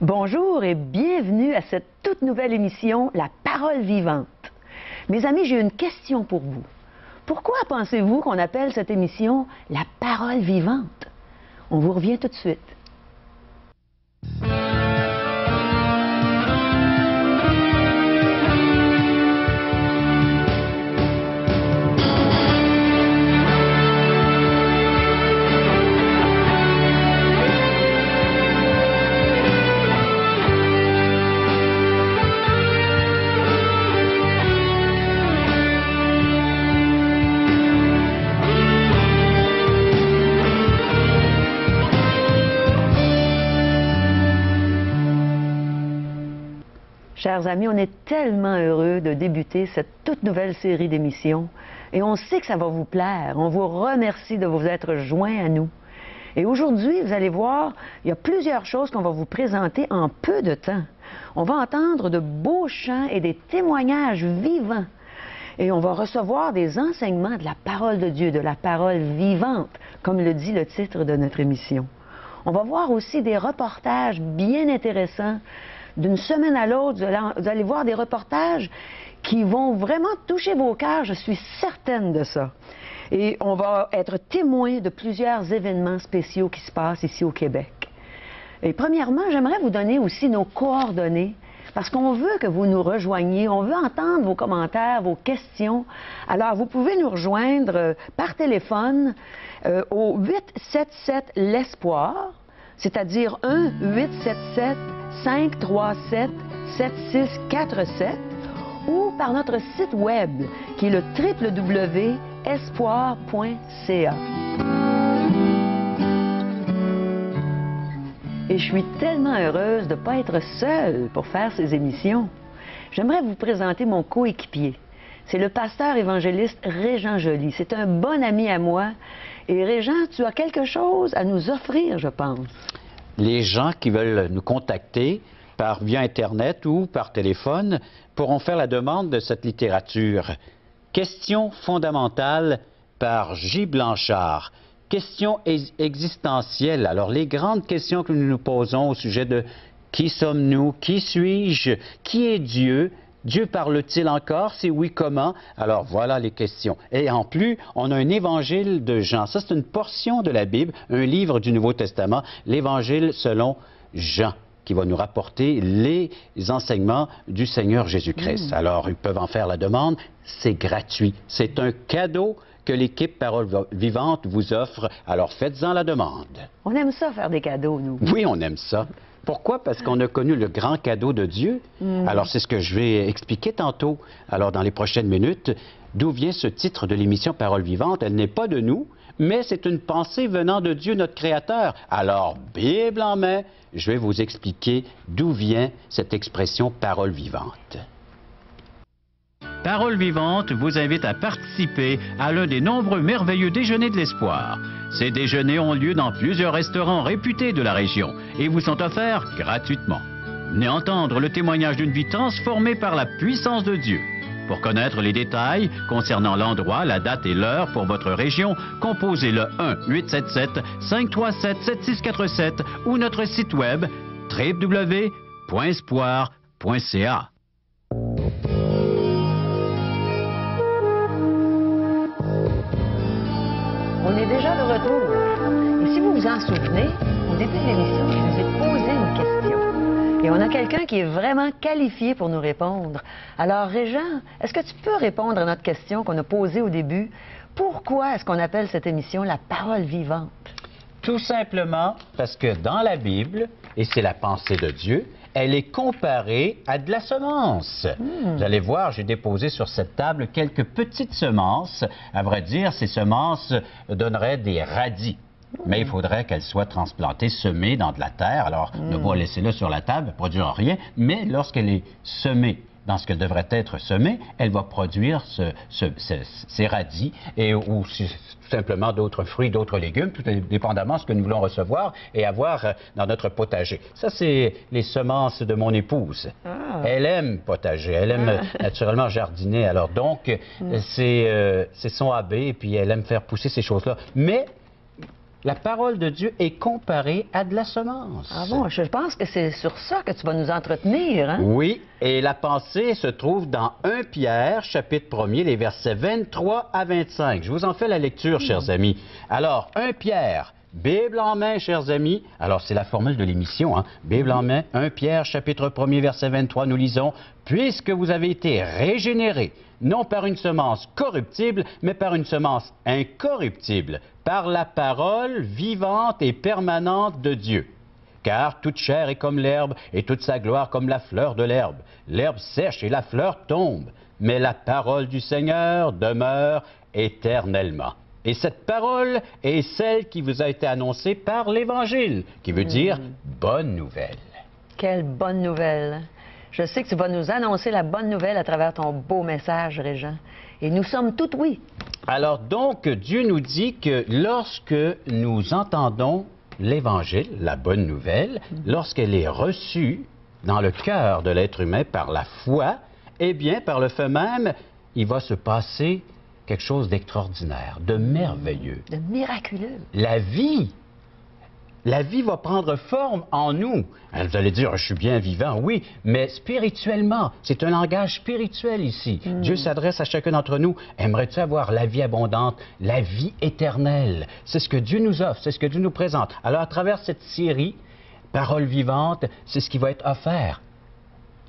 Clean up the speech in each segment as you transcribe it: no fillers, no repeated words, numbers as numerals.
Bonjour et bienvenue à cette toute nouvelle émission, La Parole vivante. Mes amis, j'ai une question pour vous. Pourquoi pensez-vous qu'on appelle cette émission La Parole vivante? On vous revient tout de suite. Chers amis, on est tellement heureux de débuter cette toute nouvelle série d'émissions et on sait que ça va vous plaire. On vous remercie de vous être joints à nous. Et aujourd'hui, vous allez voir, il y a plusieurs choses qu'on va vous présenter en peu de temps. On va entendre de beaux chants et des témoignages vivants. Et on va recevoir des enseignements de la parole de Dieu, de la parole vivante, comme le dit le titre de notre émission. On va voir aussi des reportages bien intéressants. D'une semaine à l'autre, vous allez voir des reportages qui vont vraiment toucher vos cœurs, je suis certaine de ça. Et on va être témoins de plusieurs événements spéciaux qui se passent ici au Québec. Et premièrement, j'aimerais vous donner aussi nos coordonnées, parce qu'on veut que vous nous rejoigniez, on veut entendre vos commentaires, vos questions. Alors, vous pouvez nous rejoindre par téléphone au 877-l'Espoir, c'est-à-dire 1-877-537-7647, ou par notre site web, qui est le www.espoir.ca. Et je suis tellement heureuse de ne pas être seule pour faire ces émissions. J'aimerais vous présenter mon coéquipier. C'est le pasteur évangéliste Régent Joly. C'est un bon ami à moi. Et Régent, tu as quelque chose à nous offrir, je pense. Les gens qui veulent nous contacter via Internet ou par téléphone pourront faire la demande de cette littérature. Questions fondamentales par J. Blanchard. Questions existentielles. Alors, les grandes questions que nous nous posons au sujet de qui sommes-nous, qui suis-je, qui est Dieu, Dieu parle-t-il encore? Si oui, comment? Alors, voilà les questions. Et en plus, on a un évangile de Jean. Ça, c'est une portion de la Bible, un livre du Nouveau Testament, l'évangile selon Jean, qui va nous rapporter les enseignements du Seigneur Jésus-Christ. Alors, ils peuvent en faire la demande. C'est gratuit. C'est un cadeau que l'équipe Parole Vivante vous offre. Alors, faites-en la demande. On aime ça, faire des cadeaux, nous. Oui, on aime ça. Pourquoi? Parce qu'on a connu le grand cadeau de Dieu. Alors, c'est ce que je vais expliquer tantôt. Alors, dans les prochaines minutes, d'où vient ce titre de l'émission Parole Vivante? Elle n'est pas de nous, mais c'est une pensée venant de Dieu, notre Créateur. Alors, Bible en main, je vais vous expliquer d'où vient cette expression Parole Vivante. Parole Vivante vous invite à participer à l'un des nombreux merveilleux déjeuners de l'espoir. Ces déjeuners ont lieu dans plusieurs restaurants réputés de la région et vous sont offerts gratuitement. Venez entendre le témoignage d'une vie transformée par la puissance de Dieu. Pour connaître les détails concernant l'endroit, la date et l'heure pour votre région, composez le 1-877-537-7647 ou notre site web www.espoir.ca. On est déjà de retour. Et si vous vous en souvenez, au début de l'émission, je vous ai posé une question. Et on a quelqu'un qui est vraiment qualifié pour nous répondre. Alors, Régent, est-ce que tu peux répondre à notre question qu'on a posée au début? Pourquoi est-ce qu'on appelle cette émission La Parole vivante? Tout simplement parce que dans la Bible, et c'est la pensée de Dieu, elle est comparée à de la semence. Vous allez voir, j'ai déposé sur cette table quelques petites semences. À vrai dire, ces semences donneraient des radis. Mais il faudrait qu'elles soient transplantées, semées dans de la terre. Alors, ne pas laisser-le sur la table, elle ne produira rien. Mais lorsqu'elle est semée dans ce qu'elle devrait être semée, elle va produire ces radis ou tout simplement d'autres fruits, d'autres légumes, tout dépendamment de ce que nous voulons recevoir et avoir dans notre potager. Ça, c'est les semences de mon épouse. Elle aime potager, elle aime naturellement jardiner. Alors donc, c'est son AB et puis elle aime faire pousser ces choses-là. Mais La parole de Dieu est comparée à de la semence. Ah bon, je pense que c'est sur ça que tu vas nous entretenir, hein? Oui, et la pensée se trouve dans 1 Pierre, chapitre 1er, les versets 23 à 25. Je vous en fais la lecture, chers amis. Alors, 1 Pierre, Bible en main, chers amis. Alors, c'est la formule de l'émission, hein? Bible en main, 1 Pierre, chapitre 1er, verset 23, nous lisons « Puisque vous avez été régénérés, non par une semence corruptible, mais par une semence incorruptible, par la parole vivante et permanente de Dieu. Car toute chair est comme l'herbe, et toute sa gloire comme la fleur de l'herbe. L'herbe sèche et la fleur tombe, mais la parole du Seigneur demeure éternellement. » Et cette parole est celle qui vous a été annoncée par l'Évangile, qui veut dire « bonne nouvelle ». Quelle bonne nouvelle! Je sais que tu vas nous annoncer la bonne nouvelle à travers ton beau message, Régent. Et nous sommes tout oui. Alors donc, Dieu nous dit que lorsque nous entendons l'Évangile, la bonne nouvelle, lorsqu'elle est reçue dans le cœur de l'être humain par la foi, eh bien, par le fait même, il va se passer quelque chose d'extraordinaire, de merveilleux. De miraculeux. La vie va prendre forme en nous. Alors, vous allez dire, je suis bien vivant, oui, mais spirituellement, c'est un langage spirituel ici. Dieu s'adresse à chacun d'entre nous. Aimerais-tu avoir la vie abondante, la vie éternelle? C'est ce que Dieu nous offre, c'est ce que Dieu nous présente. Alors, à travers cette série, Paroles vivantes, c'est ce qui va être offert.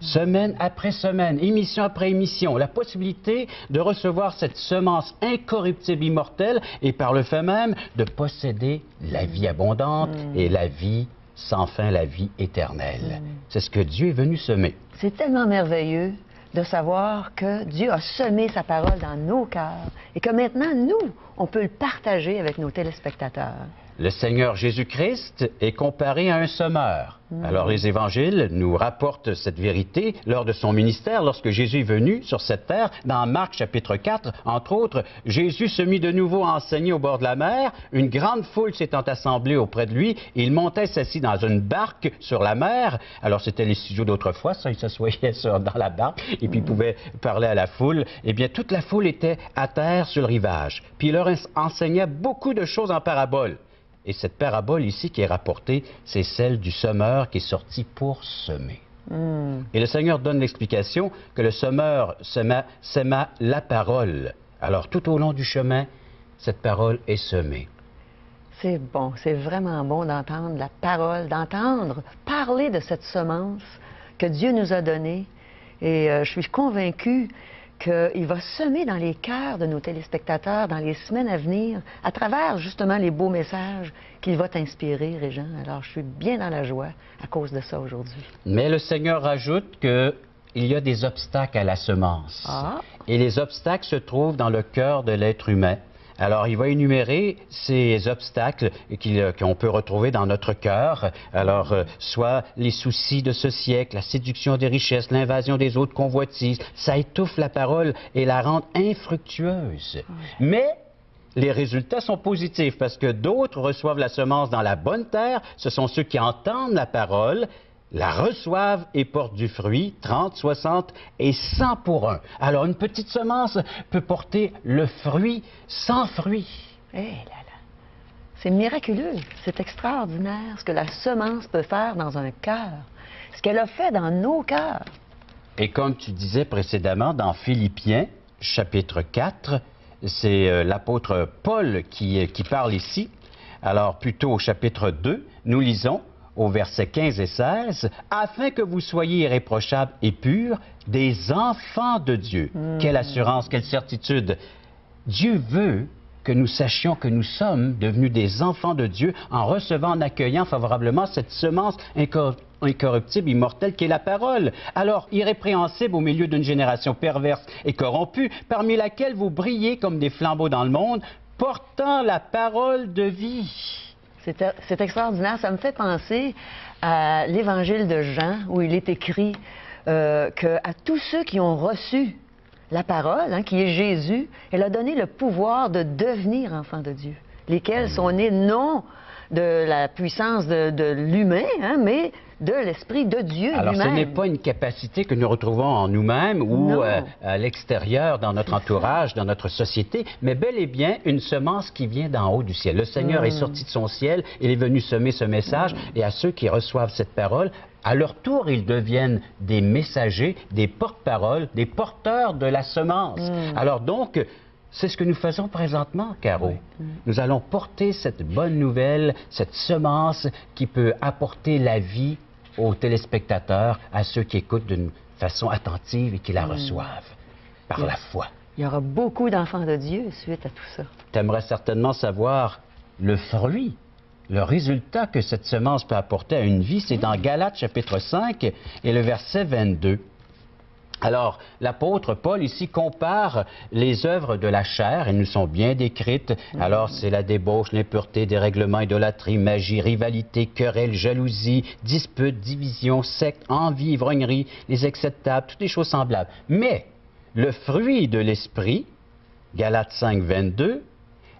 Semaine après semaine, émission après émission, la possibilité de recevoir cette semence incorruptible, immortelle, et par le fait même de posséder la vie abondante et la vie sans fin, la vie éternelle. C'est ce que Dieu est venu semer. C'est tellement merveilleux de savoir que Dieu a semé sa parole dans nos cœurs et que maintenant, nous, on peut le partager avec nos téléspectateurs. Le Seigneur Jésus-Christ est comparé à un semeur. Alors les évangiles nous rapportent cette vérité lors de son ministère, lorsque Jésus est venu sur cette terre. Dans Marc chapitre 4, entre autres, Jésus se mit de nouveau à enseigner au bord de la mer. Une grande foule s'étant assemblée auprès de lui. Il montait s'assit dans une barque sur la mer. Alors c'était les studios d'autrefois, ça, il s'assoyait dans la barque et puis il pouvait parler à la foule. Eh bien, toute la foule était à terre sur le rivage. Puis il leur enseignait beaucoup de choses en paraboles. Et cette parabole ici qui est rapportée, c'est celle du semeur qui est sorti pour semer. Et le Seigneur donne l'explication que le semeur sema la parole. Alors tout au long du chemin, cette parole est semée. C'est bon, c'est vraiment bon d'entendre la parole, d'entendre parler de cette semence que Dieu nous a donnée. Et je suis convaincue qu'il va semer dans les cœurs de nos téléspectateurs dans les semaines à venir, à travers justement les beaux messages qu'il va t'inspirer, Régent. Alors, je suis bien dans la joie à cause de ça aujourd'hui. Mais le Seigneur rajoute qu'il y a des obstacles à la semence. Et les obstacles se trouvent dans le cœur de l'être humain. Alors, il va énumérer ces obstacles qu'on peut retrouver dans notre cœur. Alors, soit les soucis de ce siècle, la séduction des richesses, l'invasion des autres convoitises. Ça étouffe la parole et la rend infructueuse. Mais les résultats sont positifs parce que d'autres reçoivent la semence dans la bonne terre. Ce sont ceux qui entendent la parole, la reçoivent et portent du fruit, 30, 60 et 100 pour 1. Alors, une petite semence peut porter le fruit sans fruit. Eh là là! C'est miraculeux, c'est extraordinaire ce que la semence peut faire dans un cœur, ce qu'elle a fait dans nos cœurs. Et comme tu disais précédemment, dans Philippiens, chapitre 4, c'est l'apôtre Paul qui parle ici. Alors, plutôt au chapitre 2, nous lisons au verset 15 et 16, « Afin que vous soyez irréprochables et purs, des enfants de Dieu. » Quelle assurance, quelle certitude! Dieu veut que nous sachions que nous sommes devenus des enfants de Dieu en recevant, en accueillant favorablement cette semence incorruptible, immortelle qui est la parole. Alors, irrépréhensible au milieu d'une génération perverse et corrompue, parmi laquelle vous brillez comme des flambeaux dans le monde, portant la parole de vie. C'est extraordinaire. Ça me fait penser à l'Évangile de Jean, où il est écrit qu'à tous ceux qui ont reçu la parole, qui est Jésus, elle a donné le pouvoir de devenir enfants de Dieu, lesquels sont nés non de la puissance de l'humain, hein, mais de l'Esprit de Dieu lui-même. Alors, ce n'est pas une capacité que nous retrouvons en nous-mêmes ou à l'extérieur, dans notre entourage, dans notre société, mais bel et bien une semence qui vient d'en haut du ciel. Le Seigneur est sorti de son ciel, il est venu semer ce message, et à ceux qui reçoivent cette parole, à leur tour, ils deviennent des messagers, des porte-paroles, des porteurs de la semence. Alors donc, c'est ce que nous faisons présentement, Caro. Nous allons porter cette bonne nouvelle, cette semence qui peut apporter la vie aux téléspectateurs, à ceux qui écoutent d'une façon attentive et qui la reçoivent par la foi. Il y aura beaucoup d'enfants de Dieu suite à tout ça. Tu aimerais certainement savoir le fruit, le résultat que cette semence peut apporter à une vie. C'est dans Galates chapitre 5 et le verset 22. Alors, l'apôtre Paul ici compare les œuvres de la chair, elles nous sont bien décrites. Alors, c'est la débauche, l'impureté, dérèglement, idolâtrie, magie, rivalité, querelle, jalousie, dispute, division, secte, envie, ivrognerie, les excès de table, toutes les choses semblables. Mais, le fruit de l'esprit, Galates 5, 22,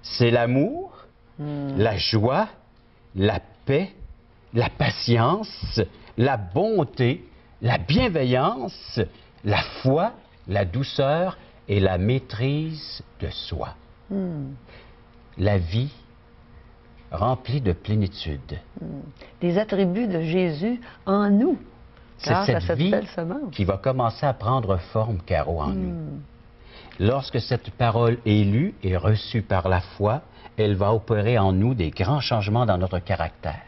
c'est l'amour, la joie, la paix, la patience, la bonté, la bienveillance, la foi, la douceur et la maîtrise de soi. La vie remplie de plénitude. Des attributs de Jésus en nous. C'est cette vie qui va commencer à prendre forme, Caro, en nous. Lorsque cette parole est lue et reçue par la foi, elle va opérer en nous des grands changements dans notre caractère.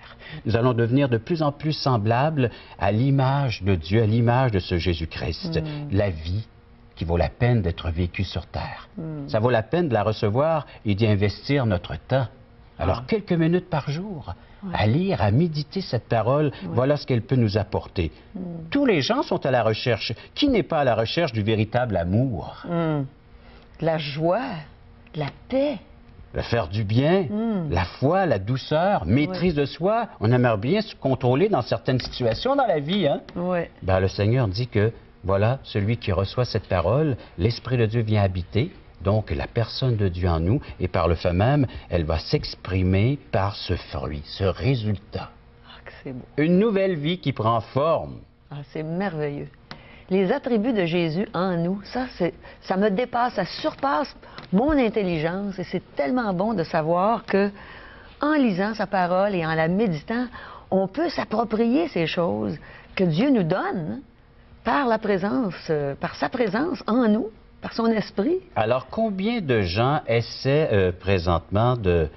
Nous allons devenir de plus en plus semblables à l'image de Dieu, à l'image de ce Jésus-Christ. La vie qui vaut la peine d'être vécue sur terre. Ça vaut la peine de la recevoir et d'y investir notre temps. Alors, quelques minutes par jour, à lire, à méditer cette parole, voilà ce qu'elle peut nous apporter. Tous les gens sont à la recherche. Qui n'est pas à la recherche du véritable amour? La joie, la paix. Le faire du bien, la foi, la douceur, maîtrise de soi. On aimerait bien se contrôler dans certaines situations dans la vie. Hein? Ben, le Seigneur dit que, voilà, celui qui reçoit cette parole, l'Esprit de Dieu vient habiter, donc la personne de Dieu en nous, et par le fait même, elle va s'exprimer par ce fruit, ce résultat. Ah, que c'est beau. Une nouvelle vie qui prend forme. Ah, c'est merveilleux. Les attributs de Jésus en nous, ça me dépasse, ça surpasse mon intelligence et c'est tellement bon de savoir que, en lisant sa parole et en la méditant, on peut s'approprier ces choses que Dieu nous donne par la présence, par sa présence en nous, par son esprit. Alors, combien de gens essaient présentement de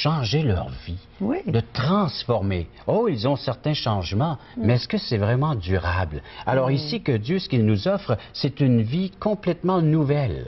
changer leur vie, de transformer? Oh, ils ont certains changements, mais est-ce que c'est vraiment durable? Alors ici, que Dieu, ce qu'il nous offre, c'est une vie complètement nouvelle,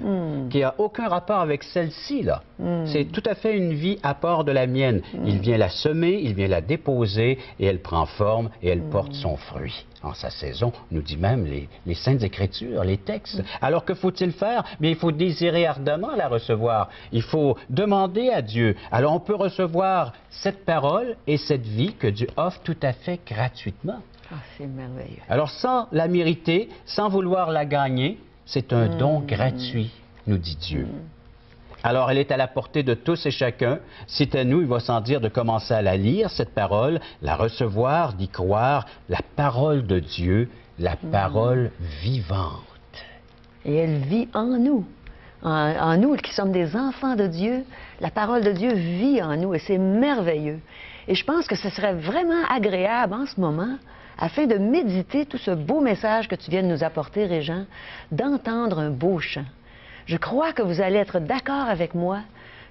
qui n'a aucun rapport avec celle-ci, là. C'est tout à fait une vie à part de la mienne. Il vient la semer, il vient la déposer, et elle prend forme, et elle porte son fruit. En sa saison, nous dit même les Saintes Écritures, les textes. Alors, que faut-il faire? Bien, il faut désirer ardemment la recevoir. Il faut demander à Dieu. Alors, on peut recevoir cette parole et cette vie que Dieu offre tout à fait gratuitement. Ah, c'est merveilleux. Alors, sans la mériter, sans vouloir la gagner, c'est un don gratuit, nous dit Dieu. Alors, elle est à la portée de tous et chacun. C'est à nous, il va sans dire, de commencer à la lire, cette parole, la recevoir, d'y croire, la parole de Dieu, la parole vivante. Et elle vit en nous. En nous qui sommes des enfants de Dieu, la parole de Dieu vit en nous et c'est merveilleux. Et je pense que ce serait vraiment agréable en ce moment, afin de méditer tout ce beau message que tu viens de nous apporter, Régent, d'entendre un beau chant. Je crois que vous allez être d'accord avec moi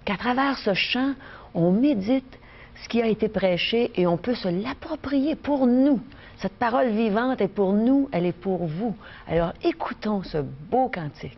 qu'à travers ce chant, on médite ce qui a été prêché et on peut se l'approprier pour nous. Cette parole vivante est pour nous, elle est pour vous. Alors écoutons ce beau cantique.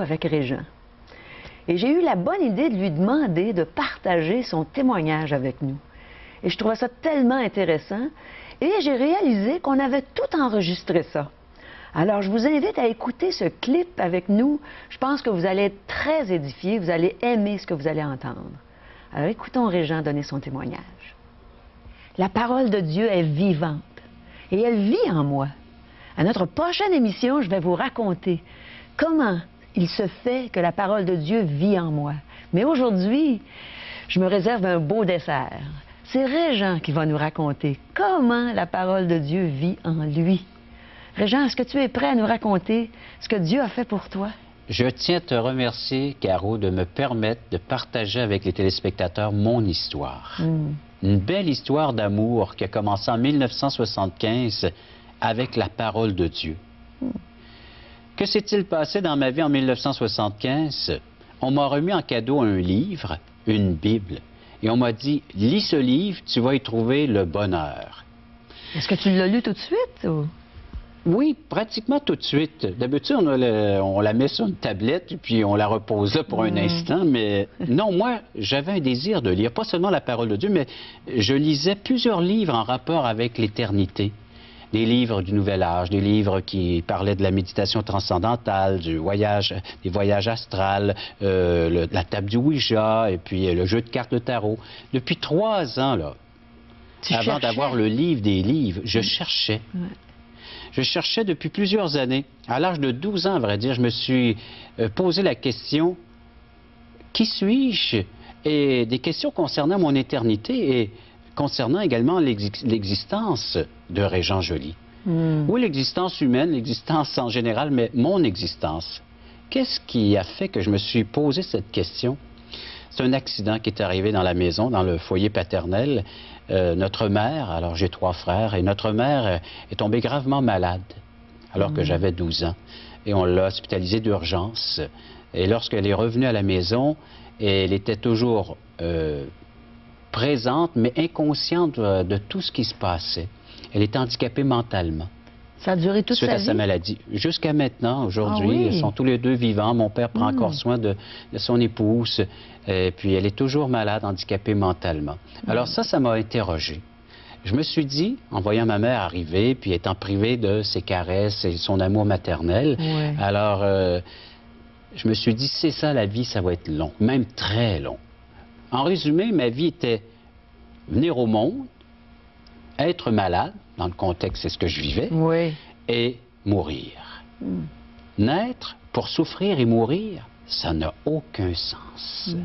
avec Régent. Et j'ai eu la bonne idée de lui demander de partager son témoignage avec nous. Et je trouvais ça tellement intéressant. Et j'ai réalisé qu'on avait tout enregistré ça. Alors, je vous invite à écouter ce clip avec nous. Je pense que vous allez être très édifiés, vous allez aimer ce que vous allez entendre. Alors, écoutons Régent donner son témoignage. La parole de Dieu est vivante et elle vit en moi. À notre prochaine émission, je vais vous raconter comment il se fait que la parole de Dieu vit en moi. Mais aujourd'hui, je me réserve un beau dessert. C'est Régent qui va nous raconter comment la parole de Dieu vit en lui. Régent, est-ce que tu es prêt à nous raconter ce que Dieu a fait pour toi? Je tiens à te remercier, Caro, de me permettre de partager avec les téléspectateurs mon histoire. Une belle histoire d'amour qui a commencé en 1975 avec la parole de Dieu. Que s'est-il passé dans ma vie en 1975? On m'a remis en cadeau un livre, une Bible, et on m'a dit, lis ce livre, tu vas y trouver le bonheur. Est-ce que tu l'as lu tout de suite? Ou... Oui, pratiquement tout de suite. D'habitude, on la met sur une tablette et puis on la repose là pour un instant, mais non, moi, j'avais un désir de lire, pas seulement la parole de Dieu, mais je lisais plusieurs livres en rapport avec l'éternité. Des livres du Nouvel Âge, des livres qui parlaient de la méditation transcendantale, des voyages astrales, la table du Ouija et puis le jeu de cartes de tarot. Depuis 3 ans, là, avant d'avoir le livre des livres, je cherchais. Ouais. Je cherchais depuis plusieurs années. À l'âge de 12 ans, à vrai dire, je me suis posé la question, qui suis-je? Et des questions concernant mon éternité et concernant également l'existence de Régent Joly. Oui, l'existence humaine, l'existence en général, mais mon existence. Qu'est-ce qui a fait que je me suis posé cette question? C'est un accident qui est arrivé dans la maison, dans le foyer paternel. Notre mère, alors j'ai 3 frères, et notre mère est tombée gravement malade alors que j'avais 12 ans. Et on l'a hospitalisée d'urgence. Et lorsqu'elle est revenue à la maison, elle était toujours présente, mais inconsciente de tout ce qui se passait. Elle était handicapée mentalement. Ça a duré toute sa vie? Suite à sa maladie. Jusqu'à maintenant, aujourd'hui, ils sont tous les deux vivants. Mon père prend encore soin de son épouse. Et puis, elle est toujours malade, handicapée mentalement. Alors ça m'a interrogé. Je me suis dit, en voyant ma mère arriver, puis étant privée de ses caresses et son amour maternel, alors je me suis dit, c'est ça la vie, ça va être long, même très long. En résumé, ma vie était venir au monde, être malade, dans le contexte, c'est ce que je vivais, Oui. et mourir. Naître pour souffrir et mourir, ça n'a aucun sens.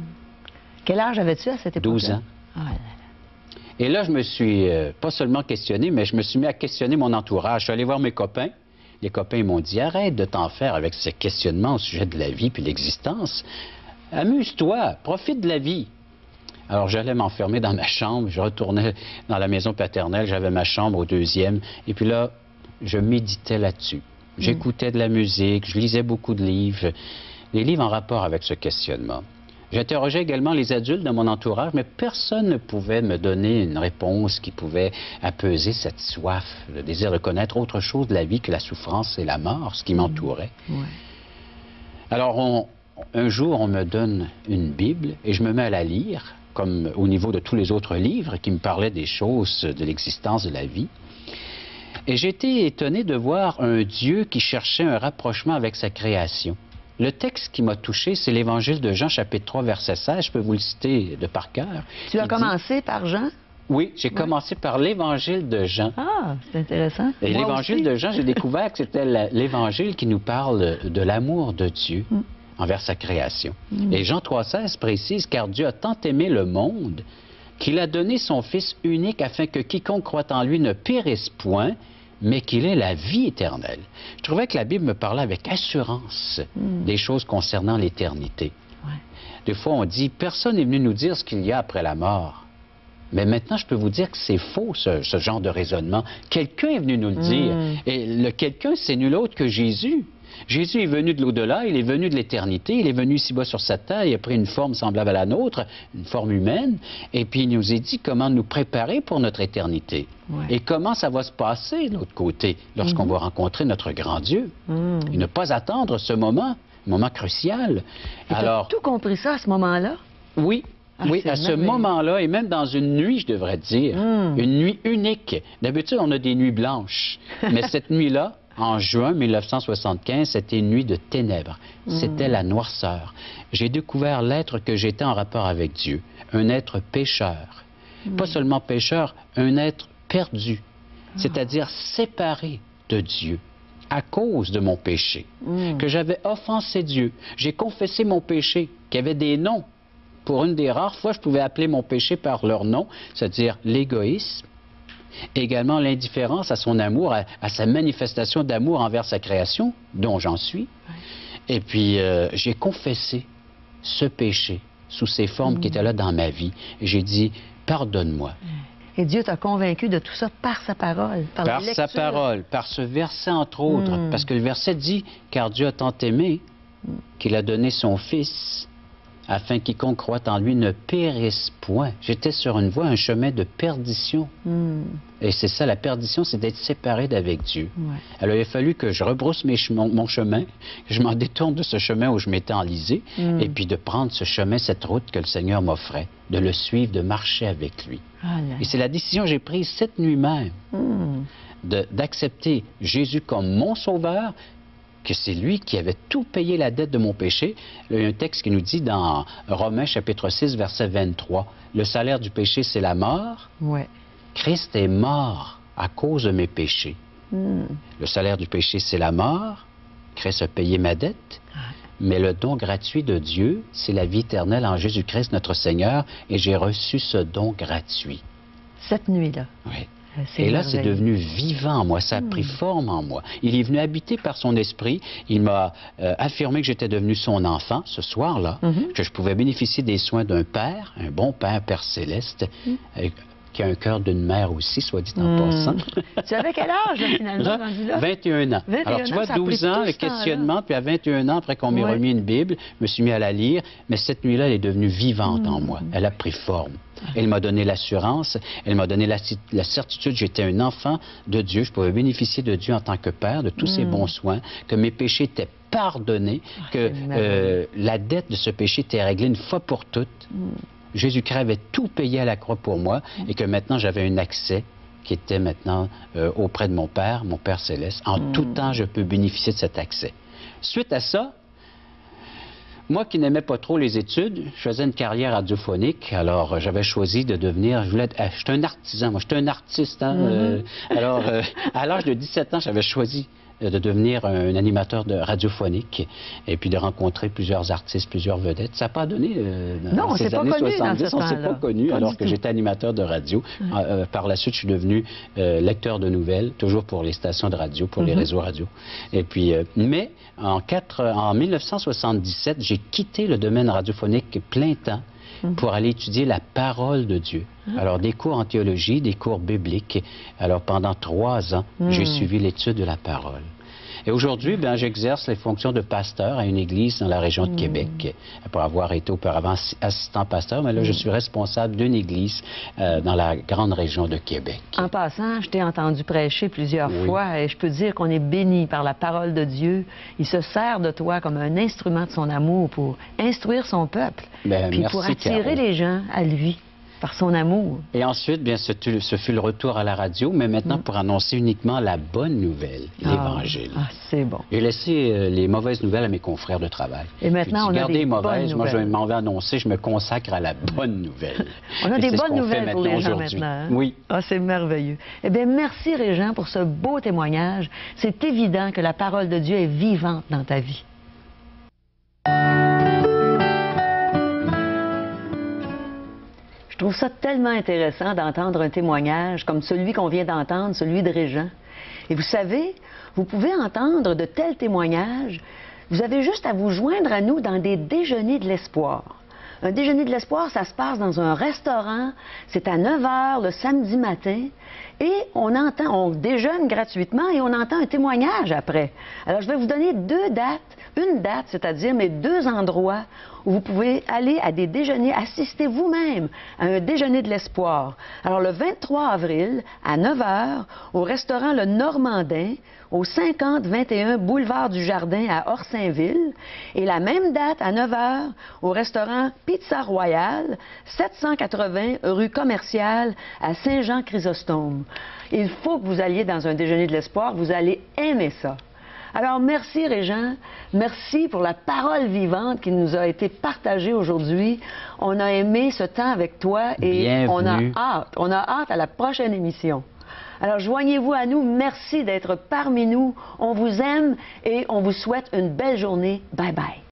Quel âge avais-tu à cette époque-là? 12 ans. Ah là là. Et là, je me suis pas seulement questionné, mais je me suis mis à questionner mon entourage. Je suis allé voir mes copains. Les copains m'ont dit, arrête de t'en faire avec ces questionnements au sujet de la vie puis de l'existence. Amuse-toi, profite de la vie. Alors, j'allais m'enfermer dans ma chambre. Je retournais dans la maison paternelle. J'avais ma chambre au 2e. Et puis là, je méditais là-dessus. J'écoutais de la musique. Je lisais beaucoup de livres. Les livres en rapport avec ce questionnement. J'interrogeais également les adultes de mon entourage, mais personne ne pouvait me donner une réponse qui pouvait apaiser cette soif, le désir de connaître autre chose de la vie que la souffrance et la mort, ce qui m'entourait. Ouais. Alors, un jour, on me donne une Bible et je me mets à la lire, comme au niveau de tous les autres livres qui me parlaient des choses de l'existence de la vie. Et j'ai été étonné de voir un Dieu qui cherchait un rapprochement avec sa création. Le texte qui m'a touché, c'est l'Évangile de Jean, chapitre 3, verset 16. Je peux vous le citer de par cœur. Tu as commencé par Jean? Oui, j'ai commencé par l'Évangile de Jean. Ah, c'est intéressant. Et l'Évangile de Jean, j'ai découvert que c'était l'Évangile qui nous parle de l'amour de Dieu envers sa création. Et Jean 3,16 précise, « Car Dieu a tant aimé le monde qu'il a donné son Fils unique afin que quiconque croit en lui ne périsse point, mais qu'il ait la vie éternelle. » Je trouvais que la Bible me parlait avec assurance des choses concernant l'éternité. Ouais. Des fois, on dit, personne n'est venu nous dire ce qu'il y a après la mort. Mais maintenant, je peux vous dire que c'est faux, ce genre de raisonnement. Quelqu'un est venu nous le dire. Et le quelqu'un, c'est nul autre que Jésus. Jésus est venu de l'au-delà, il est venu de l'éternité, il est venu ici-bas sur cette terre, il a pris une forme semblable à la nôtre, une forme humaine, et puis il nous a dit comment nous préparer pour notre éternité. Ouais. Et comment ça va se passer de l'autre côté, lorsqu'on va rencontrer notre grand Dieu. Et ne pas attendre ce moment crucial. Et Alors, tu as tout compris ça à ce moment-là? oui. Ah, Oui, c'est à ce merveilleux. moment-là, et même dans une nuit, je devrais dire, une nuit unique. D'habitude, on a des nuits blanches, mais cette nuit-là, en juin 1975, c'était une nuit de ténèbres. C'était la noirceur. J'ai découvert l'être que j'étais en rapport avec Dieu, un être pécheur. Pas seulement pécheur, un être perdu, c'est-à-dire séparé de Dieu à cause de mon péché, que j'avais offensé Dieu. J'ai confessé mon péché, qu'il y avait des noms. Pour une des rares fois, je pouvais appeler mon péché par leur nom, c'est-à-dire l'égoïsme, également l'indifférence à son amour, à sa manifestation d'amour envers sa création, dont j'en suis. Et puis, j'ai confessé ce péché sous ces formes qui étaient là dans ma vie. Et j'ai dit, pardonne-moi. Et Dieu t'a convaincu de tout ça par sa parole, par la Par sa lecture. parole, par ce verset entre autres. Parce que le verset dit, car Dieu a tant aimé qu'il a donné son Fils afin que quiconque croit en lui ne périsse point. J'étais sur une voie, un chemin de perdition. Et c'est ça, la perdition, c'est d'être séparé d'avec Dieu. Ouais. Alors, il a fallu que je rebrousse mon chemin, que je m'en détourne de ce chemin où je m'étais enlisé, et puis de prendre ce chemin, cette route que le Seigneur m'offrait, de le suivre, de marcher avec lui. Ah là. Et c'est la décision que j'ai prise cette nuit même, d'accepter Jésus comme mon sauveur, que c'est lui qui avait tout payé la dette de mon péché. Il y a un texte qui nous dit dans Romains chapitre 6, verset 23, « Le salaire du péché, c'est la mort. Ouais. Christ est mort à cause de mes péchés. Le salaire du péché, c'est la mort. Christ a payé ma dette. Mais le don gratuit de Dieu, c'est la vie éternelle en Jésus-Christ, notre Seigneur, et j'ai reçu ce don gratuit. » Cette nuit-là. Oui. Et là, c'est devenu vivant en moi, ça a pris forme en moi. Il est venu habiter par son esprit, il m'a affirmé que j'étais devenu son enfant ce soir-là, que je pouvais bénéficier des soins d'un père, un bon père, Père céleste, qui a un cœur d'une mère aussi, soit dit en passant. Tu avais quel âge, là, finalement, rendu là? 21 ans. 21 Alors, tu ans, vois, ça a pris 12 ans, tout le ce temps-là. questionnement, puis à 21 ans, après qu'on m'ait remis une Bible, je me suis mis à la lire, mais cette nuit-là, elle est devenue vivante en moi. Elle a pris forme. Elle m'a donné l'assurance, elle m'a donné la certitude que j'étais un enfant de Dieu, je pouvais bénéficier de Dieu en tant que Père, de tous ses bons soins, que mes péchés étaient pardonnés, que la dette de ce péché était réglée une fois pour toutes. Jésus-Christ avait tout payé à la croix pour moi et que maintenant j'avais un accès qui était maintenant auprès de mon Père Céleste. En tout temps, je peux bénéficier de cet accès. Suite à ça, Moi qui n'aimais pas trop les études, je faisais une carrière radiophonique, alors j'avais choisi de devenir, j'étais un artisan, moi j'étais un artiste, hein, à l'âge de 17 ans, j'avais choisi de devenir un animateur de radiophonique et puis de rencontrer plusieurs artistes, plusieurs vedettes. Ça n'a pas donné dans ces années 70, on ne s'est pas connu alors que j'étais animateur de radio. Par la suite, je suis devenu lecteur de nouvelles, toujours pour les stations de radio, pour les réseaux radio. Et puis, mais en 1977, j'ai quitté le domaine radiophonique plein temps pour aller étudier la parole de Dieu. Alors, des cours en théologie, des cours bibliques. Alors, pendant 3 ans, j'ai suivi l'étude de la parole. Et aujourd'hui, ben, j'exerce les fonctions de pasteur à une église dans la région de Québec. Après avoir été auparavant assistant pasteur, mais là, je suis responsable d'une église dans la grande région de Québec. En passant, je t'ai entendu prêcher plusieurs fois et je peux dire qu'on est béni par la parole de Dieu. Il se sert de toi comme un instrument de son amour pour instruire son peuple, puis merci, pour attirer les gens à lui. Par son amour. Et ensuite, bien, ce fut le retour à la radio, mais maintenant pour annoncer uniquement la bonne nouvelle, l'Évangile. Ah, c'est bon. J'ai laissé les mauvaises nouvelles à mes confrères de travail. Et maintenant, on a des mauvaises, moi, je m'en vais annoncer, je me consacre à la bonne nouvelle. On a des bonnes nouvelles pour les gens maintenant. Hein? Oui. Ah, c'est merveilleux. Eh bien, merci, Régent, pour ce beau témoignage. C'est évident que la parole de Dieu est vivante dans ta vie. Je trouve ça tellement intéressant d'entendre un témoignage comme celui qu'on vient d'entendre, celui de Régent. Et vous savez, vous pouvez entendre de tels témoignages, vous avez juste à vous joindre à nous dans des déjeuners de l'espoir. Un déjeuner de l'espoir, ça se passe dans un restaurant, c'est à 9 h le samedi matin, et on déjeune gratuitement et on entend un témoignage après. Alors, je vais vous donner 2 dates, une date, c'est-à-dire mes 2 endroits où vous pouvez aller à des déjeuners, assister vous-même à un déjeuner de l'espoir. Alors, le 23 avril, à 9 h, au restaurant Le Normandin, au 50-21 boulevard du Jardin à Orsainville, et la même date, à 9 h, au restaurant Pizza Royale, 780 rue Commerciale à Saint-Jean-Chrysostome. Il faut que vous alliez dans un déjeuner de l'espoir, vous allez aimer ça. Alors, merci Régent, merci pour la parole vivante qui nous a été partagée aujourd'hui. On a aimé ce temps avec toi et on a hâte à la prochaine émission. Alors, joignez-vous à nous, merci d'être parmi nous, on vous aime et on vous souhaite une belle journée. Bye bye.